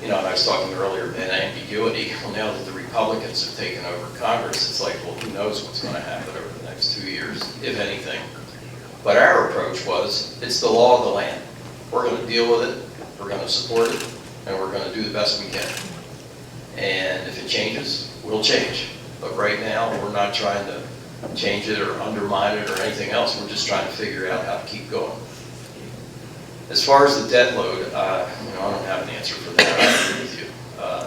and I was talking earlier about ambiguity. Well, now that the Republicans have taken over Congress, it's like, well, who knows what's going to happen over the next 2 years, if anything. But our approach was, it's the law of the land. We're going to deal with it, we're going to support it, and we're going to do the best we can. And if it changes, we'll change. But right now, we're not trying to change it or undermine it or anything else. We're just trying to figure out how to keep going. As far as the debt load, I don't have an answer for that. I agree with you.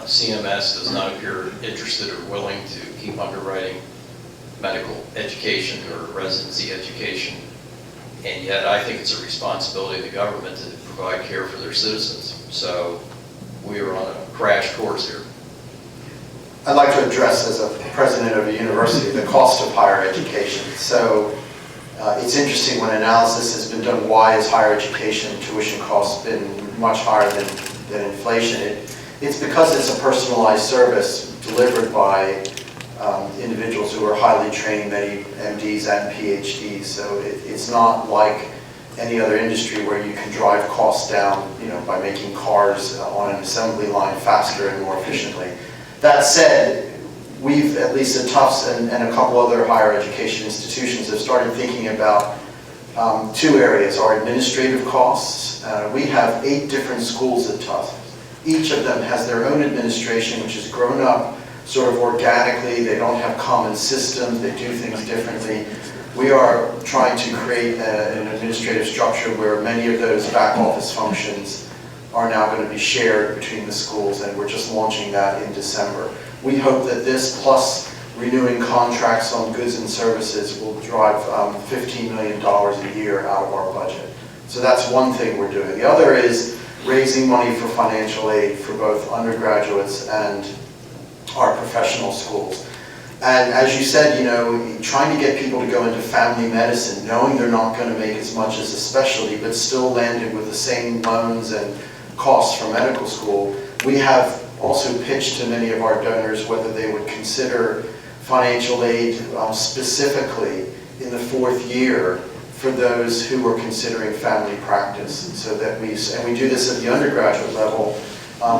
CMS does not appear interested or willing to keep underwriting medical education or residency education. And yet I think it's a responsibility of the government to provide care for their citizens. So we are on a crash course here. I'd like to address, as a president of a university, the cost of higher education. So it's interesting, when analysis has been done, why has higher education tuition costs been much higher than inflation? It's because it's a personalized service delivered by individuals who are highly trained, many MDs and PhDs. So it's not like any other industry where you can drive costs down, by making cars on an assembly line faster and more efficiently. That said, we've, at least at Tufts and a couple other higher education institutions, have started thinking about two areas: our administrative costs. We have 8 different schools at Tufts. Each of them has their own administration, which has grown up sort of organically. They don't have common systems. They do things differently. We are trying to create an administrative structure where many of those back office functions are now going to be shared between the schools, and we're just launching that in December. We hope that this, plus renewing contracts on goods and services, will drive $15 million a year out of our budget. So that's one thing we're doing. The other is raising money for financial aid for both undergraduates and our professional schools. And as you said, trying to get people to go into family medicine, knowing they're not going to make as much as a specialty, but still landed with the same loans and costs for medical school. We have also pitched to many of our donors whether they would consider financial aid specifically in the 4th year for those who are considering family practice. So that we do this at the undergraduate level.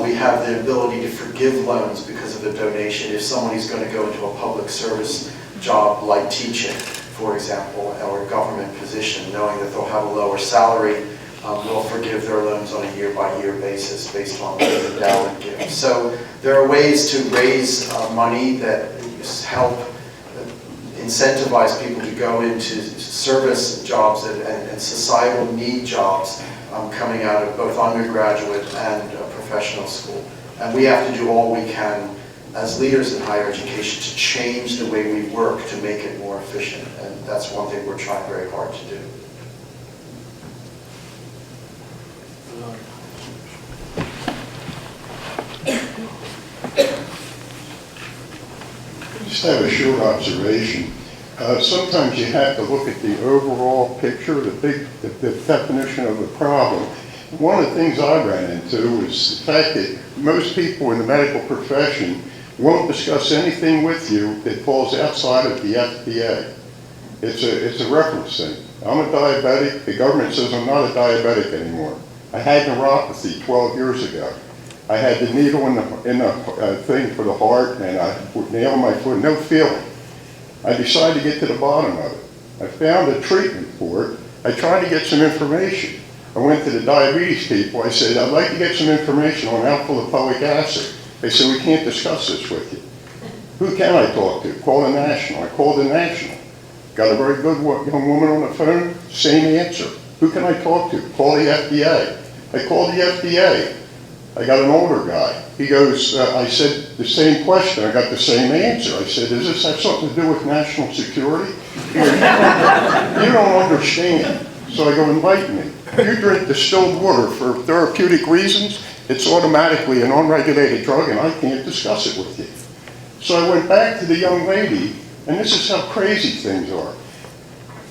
We have the ability to forgive loans because of a donation if somebody's going to go into a public service job like teaching, for example, or a government position, knowing that they'll have a lower salary. We'll forgive their loans on a year-by-year basis based on the endowment gift. So there are ways to raise money that help incentivize people to go into service jobs and societal need jobs coming out of both undergraduate and professional school. And we have to do all we can as leaders in higher education to change the way we work to make it more efficient. And that's one thing we're trying very hard to do. I just have a short observation. Sometimes you have to look at the overall picture, the definition of the problem. One of the things I ran into is the fact that most people in the medical profession won't discuss anything with you that falls outside of the FDA. It's a reference thing. I'm a diabetic. The government says I'm not a diabetic anymore. I had neuropathy 12 years ago. I had the needle in the thing for the heart, and I put nail in my foot, no feeling. I decided to get to the bottom of it. I found a treatment for it. I tried to get some information. I went to the diabetes people. I said, I'd like to get some information on alpha-lipoic acid. They said, we can't discuss this with you. Who can I talk to? Call the National. I called the National. Got a very good young woman on the phone, same answer. Who can I talk to? Call the FDA. I called the FDA. I got an older guy. He goes, I said the same question. I got the same answer. I said, does this have something to do with national security? He goes, you don't understand. So I go, enlighten me. You drink distilled water for therapeutic reasons, it's automatically an unregulated drug, and I can't discuss it with you. So I went back to the young lady, and this is how crazy things are.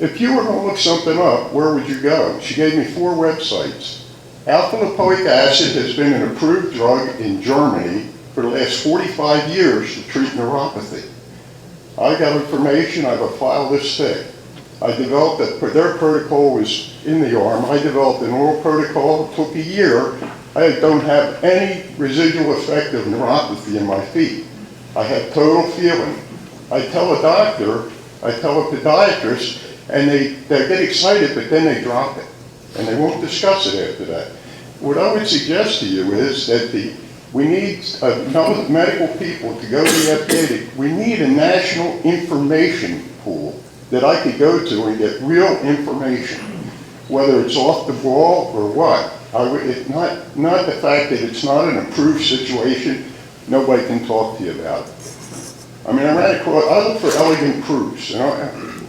If you were going to look something up, where would you go? She gave me 4 websites. Alpha-lipoic acid has been an approved drug in Germany for the last 45 years to treat neuropathy. I got information, I have a file this thick. I developed their protocol was in the arm. I developed an oral protocol. It took a year. I don't have any residual effect of neuropathy in my feet. I have total feeling. I tell a doctor, I tell a podiatrist, and they get excited, but then they drop it. And they won't discuss it after that. What I would suggest to you is that the We need medical people to go to the FDA. We need a national information pool that I could go to and get real information, whether it's off the ball or what. Not the fact that it's not an approved situation, nobody can talk to you about it. I mean, I look for elegant proofs. You know?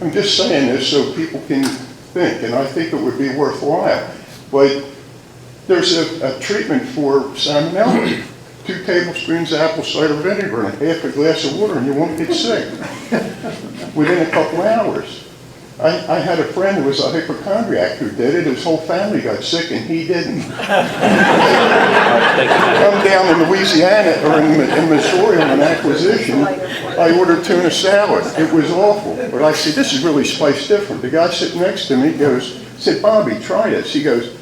I'm just saying this so people can think, and I think it would be worthwhile. But there's a treatment for salmonella. 2 tablespoons of apple cider vinegar and half a glass of water, and you won't get sick within a couple hours. I had a friend who was a hypochondriac who did it. His whole family got sick, and he didn't. I'm down in Louisiana, or in Missouri on an acquisition. I ordered tuna salad. It was awful. But I said, this is really spiced different. The guy sitting next to me said, Bobby, try this. He goes,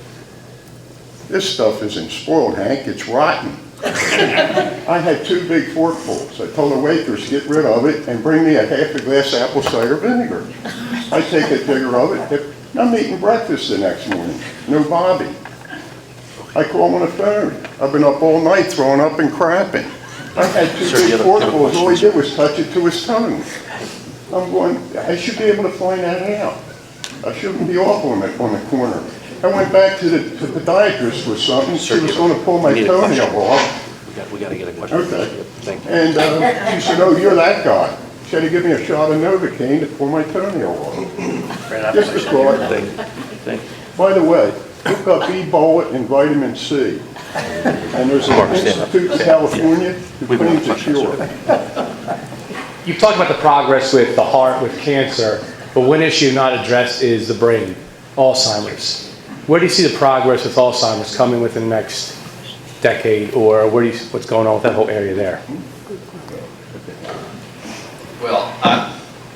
this stuff isn't spoiled, Hank. It's rotten. I had 2 big forkfuls. I told the waitress, get rid of it and bring me a half a glass of apple cider vinegar. I take a bigger of it. I'm eating breakfast the next morning. No Bobby. I call him on the phone. I've been up all night throwing up and crapping. I had 2 big forkfuls. All he did was touch it to his tongue. I'm going, I should be able to find that out. I shouldn't be off on the corner. I went back to the podiatrist for something. She was going to pull my toenail off. We got to get a question. Okay. Thank you. And she said, oh, you're that guy. She had to give me a shot of Novocaine to pull my toenail off. Just a thought. Thank you. By the way, look up Ebola and vitamin C. And there's an institute in California who claims a cure. You've talked about the progress with the heart, with cancer, but one issue not addressed is the brain, Alzheimer's. Where do you see the progress with Alzheimer's coming within the next decade, or what's going on with that whole area there? Well,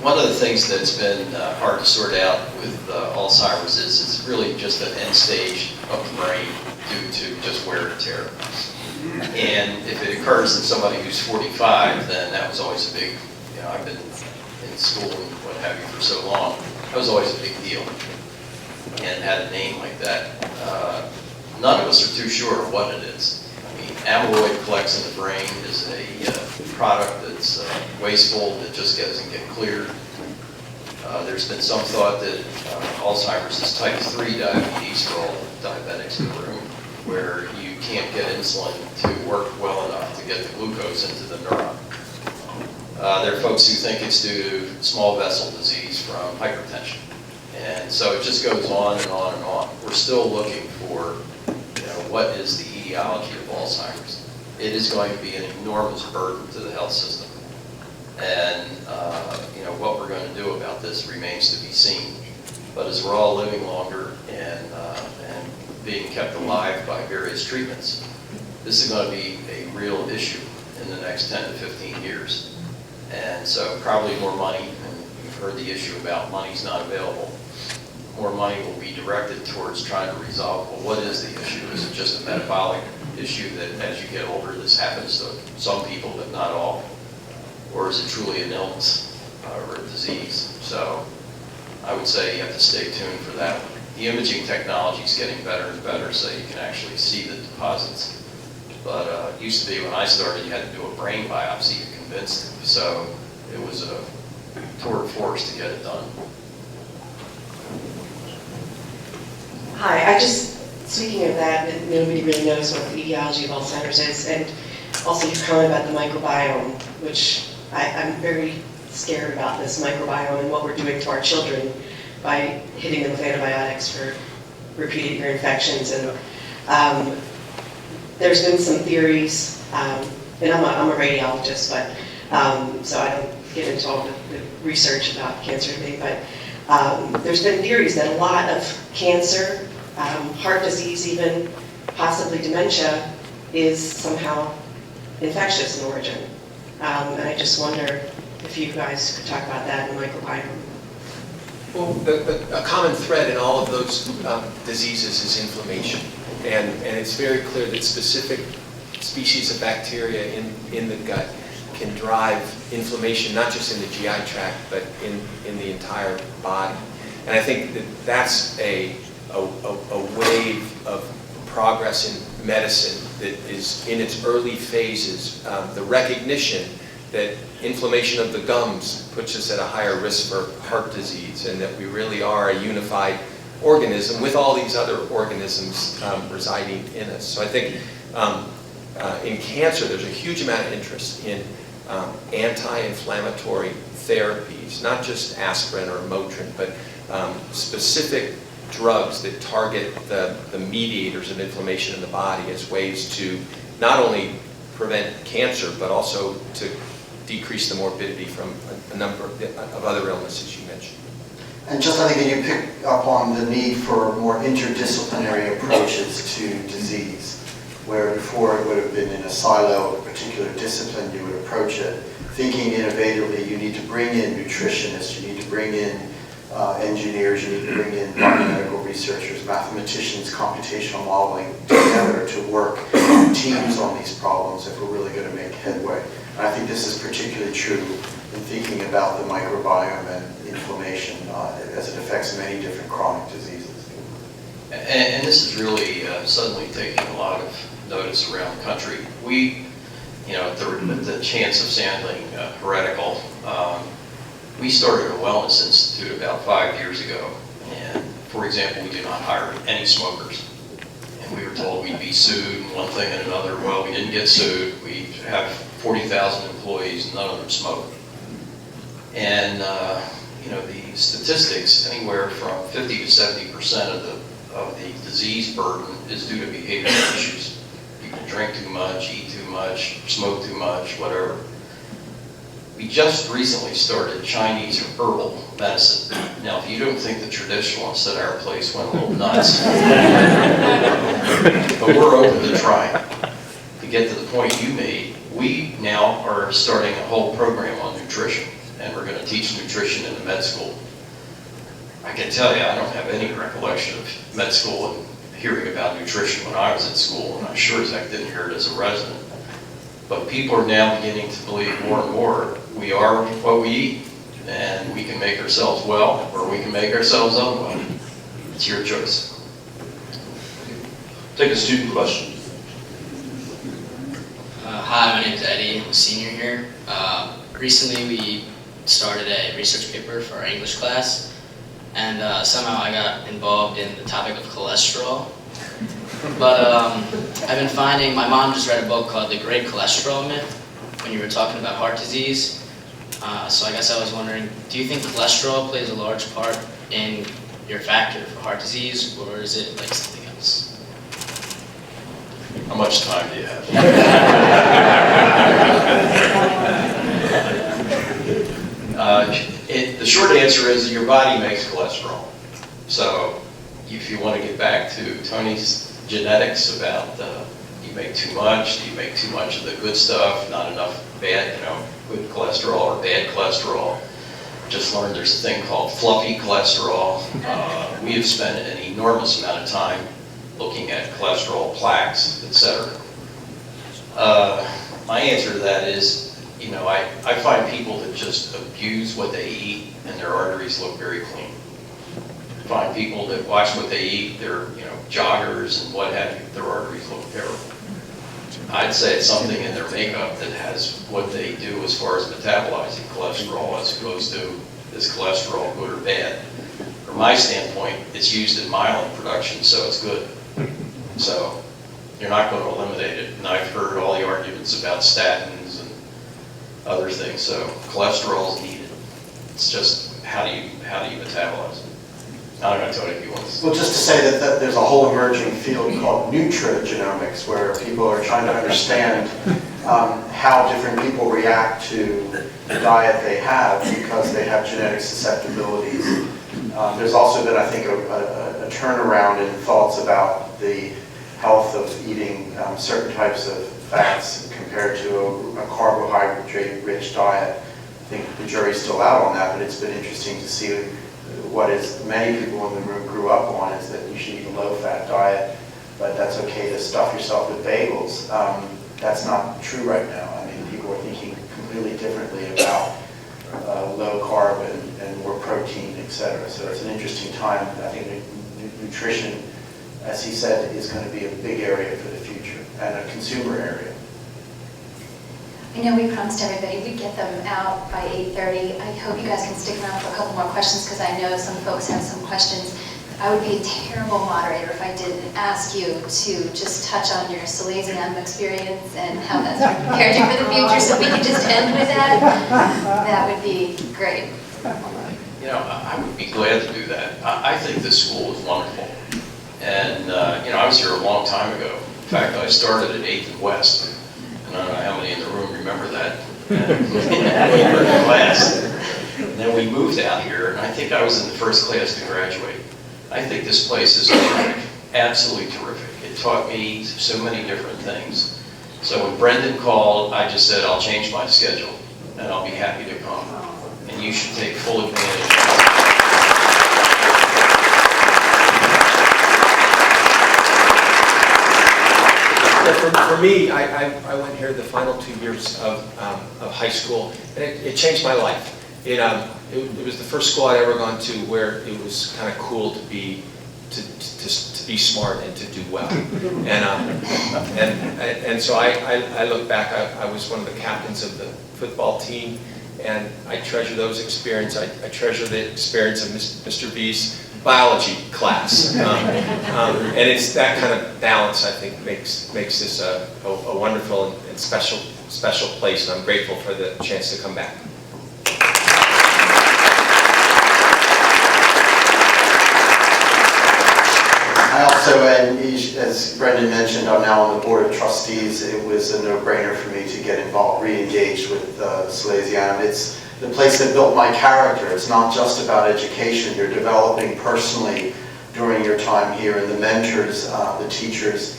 one of the things that's been hard to sort out with Alzheimer's is it's really just an end stage of the brain due to just wear and tear. And if it occurs in somebody who's 45, then that was always a big, I've been in school and what have you for so long, that was always a big deal. And had a name like that. None of us are too sure of what it is. I mean, amyloid collects in the brain is a product that's wasteful, that just doesn't get cleared. There's been some thought that Alzheimer's is type 3 diabetes for all diabetics in the room, where you can't get insulin to work well enough to get the glucose into the neuron. There are folks who think it's due to small vessel disease from hypertension. And so it just goes on and on and on. We're still looking for, what is the etiology of Alzheimer's. It is going to be an enormous burden to the health system. And, what we're going to do about this remains to be seen. But as we're all living longer and being kept alive by various treatments, this is going to be a real issue in the next 10 to 15 years. And so probably more money, and you've heard the issue about money's not available. More money will be directed towards trying to resolve, well, what is the issue? Is it just a metabolic issue that as you get older, this happens to some people, but not all? Or is it truly an illness or a disease? So I would say you have to stay tuned for that one. The imaging technology is getting better and better, so you can actually see the deposits. But it used to be when I started, you had to do a brain biopsy to convince them. So it was a tour de force to get it done. Hi, speaking of that nobody really knows what the etiology of Alzheimer's is, and also your comment about the microbiome, which I'm very scared about this microbiome and what we're doing to our children by hitting them with antibiotics for repeated ear infections. And there's been some theories, and I'm a radiologist, but so I don't get into all the research about cancer and things, but there's been theories that a lot of cancer, heart disease even, possibly dementia, is somehow infectious in origin. And I just wonder if you guys could talk about that in the microbiome. Well, a common thread in all of those diseases is inflammation. And it's very clear that specific species of bacteria in the gut can drive inflammation, not just in the GI tract, but in the entire body. And I think that's a wave of progress in medicine that is in its early phases. The recognition that inflammation of the gums puts us at a higher risk for heart disease, and that we really are a unified organism with all these other organisms residing in us. So I think in cancer, there's a huge amount of interest in anti-inflammatory therapies, not just aspirin or Motrin, but specific drugs that target the mediators of inflammation in the body as ways to not only prevent cancer, but also to decrease the morbidity from a number of other illnesses you mentioned. And just I think that you pick up on the need for more interdisciplinary approaches to disease, where before it would have been in a silo, a particular discipline you would approach it. Thinking innovatively, you need to bring in nutritionists, you need to bring in engineers, you need to bring in biomedical researchers, mathematicians, computational modeling together to work in teams on these problems if we're really going to make headway. And I think this is particularly true in thinking about the microbiome and inflammation as it affects many different chronic diseases. And this is really suddenly taking a lot of notice around the country. We, at the chance of sounding heretical, we started a wellness institute about 5 years ago. And for example, we do not hire any smokers. And we were told we'd be sued and one thing and another. Well, we didn't get sued. We have 40,000 employees and none of them smoke. And the statistics, anywhere from 50 to 70% of the disease burden is due to behavioral issues. People drink too much, eat too much, smoke too much, whatever. We just recently started Chinese herbal medicine. Now, if you don't think the traditionalists at our place went a little nuts, but we're open to trying. To get to the point you made, we now are starting a whole program on nutrition, and we're going to teach nutrition in the med school. I can tell you, I don't have any recollection of med school and hearing about nutrition when I was at school, and I sure as heck didn't hear it as a resident. But people are now beginning to believe more and more we are what we eat, and we can make ourselves well, or we can make ourselves unwell. It's your choice. Take a student question. Hi, my name is Eddie. I'm a senior here. Recently we started a research paper for our English class, and somehow I got involved in the topic of cholesterol. But I've been finding, my mom just read a book called The Great Cholesterol Myth when you were talking about heart disease. So I guess I was wondering, do you think cholesterol plays a large part in your factor for heart disease, or is it like something else? How much time do you have? The short answer is that your body makes cholesterol. So if you want to get back to Tony's genetics about you make too much, do you make too much of the good stuff, not enough bad, good cholesterol or bad cholesterol. Just learned there's a thing called fluffy cholesterol. We have spent an enormous amount of time looking at cholesterol plaques, etc. My answer to that is, I find people that just abuse what they eat and their arteries look very clean. I find people that watch what they eat, they're joggers and what have you, their arteries look terrible. I'd say it's something in their makeup that has what they do as far as metabolizing cholesterol as opposed to is cholesterol good or bad. From my standpoint, it's used in myelin production, so it's good. So you're not going to eliminate it. And I've heard all the arguments about statins and other things. So cholesterol is needed. It's just how do you metabolize it? I don't know, Tony, if you want to. Well, just to say that there's a whole emerging field called nutrigenomics, where people are trying to understand how different people react to the diet they have because they have genetic susceptibilities. There's also been, I think, a turnaround in thoughts about the health of eating certain types of fats compared to a carbohydrate-rich diet. I think the jury's still out on that, but it's been interesting to see what is many people in the room grew up on is that you should eat a low-fat diet, but that's okay to stuff yourself with bagels. That's not true right now. I mean, people are thinking completely differently about low carb and more protein, etc. So it's an interesting time. I think nutrition as he said, is going to be a big area for the future and a consumer area. I know we promised everybody we'd get them out by 8:30. I hope you guys can stick around for a couple more questions because I know some folks have some questions. I would be a terrible moderator if I didn't ask you to just touch on your Salesianum experience and how that's prepared you for the future, so we could just end with that. That would be great. You know, I would be glad to do that. I think this school is wonderful. And, you know, I was here a long time ago. In fact, I started at 8th and West. And I don't know how many in the room remember that. And we were in class. And then we moved out here, and I think I was in the first class to graduate. I think this place is terrific, absolutely terrific. It taught me so many different things. So when Brendan called, I just said, I'll change my schedule, and I'll be happy to come. And you should take full advantage of it. For me, I went here the final 2 years of high school, and it changed my life. It was the first school I'd ever gone to where it was kind of cool to be smart and to do well. And so I look back. I was one of the captains of the football team, and I treasure those experiences. I treasure the experience of Mr. B's biology class, and it's that kind of balance I think makes this a wonderful and special place, and I'm grateful for the chance to come back. I also, and as Brendan mentioned, I'm now on the board of trustees. It was a no-brainer for me to get involved, re-engaged with Salesianum. It's the place that built my character. It's not just about education. You're developing personally during your time here, and the mentors, the teachers,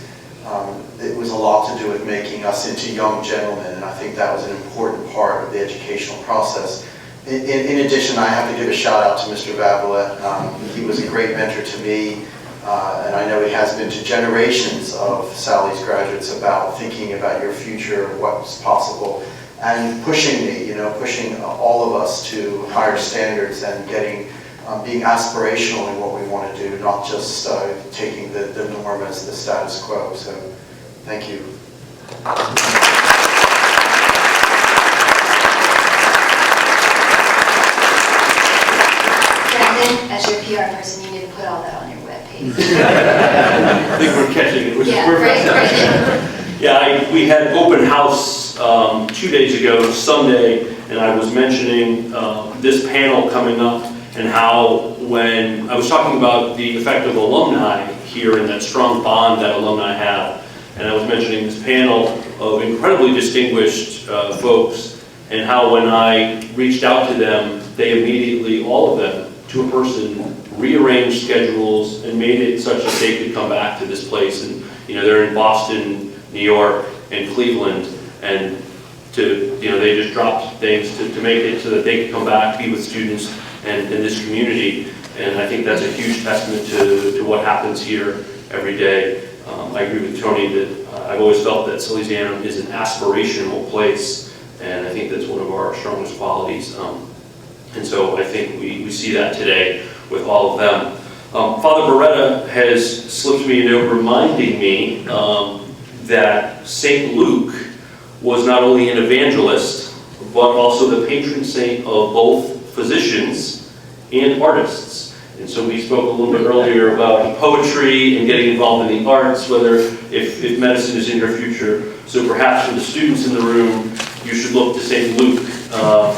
it was a lot to do with making us into young gentlemen, and I think that was an important part of the educational process. In addition, I have to give a shout out to Mr. Vavelet. He was a great mentor to me, and I know he has been to generations of Sally's graduates about thinking about your future, what's possible, and pushing me, pushing all of us to higher standards and being aspirational in what we want to do, not just taking the norm as the status quo. So, thank you. Brendan, as your PR person, you need to put all that on your webpage. I think we're catching it, which is perfect. Right. Yeah, we had open house 2 days ago, Sunday, and I was mentioning this panel coming up and how when I was talking about the effect of alumni here and that strong bond that alumni have, and I was mentioning this panel of incredibly distinguished folks and how when I reached out to them, they immediately, all of them, to a person, rearranged schedules and made it such that they could come back to this place. And they're in Boston, New York, and Cleveland, and they just dropped things to make it so that they could come back, be with students and this community. And I think that's a huge testament to what happens here every day. I agree with Tony that I've always felt that Salesianum is an aspirational place, and I think that's one of our strongest qualities. And so I think we see that today with all of them. Father Beretta has slipped me a note reminding me that St. Luke was not only an evangelist, but also the patron saint of both physicians and artists. And so we spoke a little bit earlier about poetry and getting involved in the arts, whether if medicine is in your future. So perhaps for the students in the room, you should look to St. Luke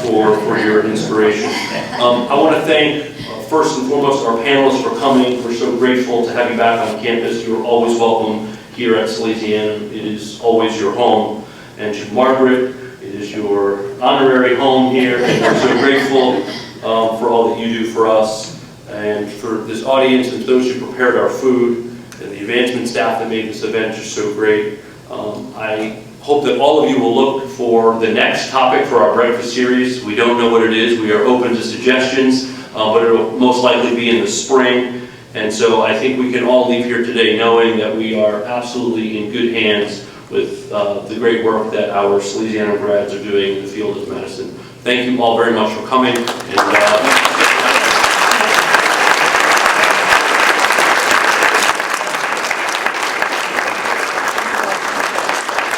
for your inspiration. I want to thank, first and foremost, our panelists for coming. We're so grateful to have you back on campus. You're always welcome here at Salesianum. It is always your home. And to Margaret, it is your honorary home here, and we're so grateful for all that you do for us. And for this audience and those who prepared our food, and the advancement staff that made this event just so great. I hope that all of you will look for the next topic for our breakfast series. We don't know what it is. We are open to suggestions, but it will most likely be in the spring. And so I think we can all leave here today knowing that we are absolutely in good hands with the great work that our Salesianum grads are doing in the field of medicine. Thank you all very much for coming. And,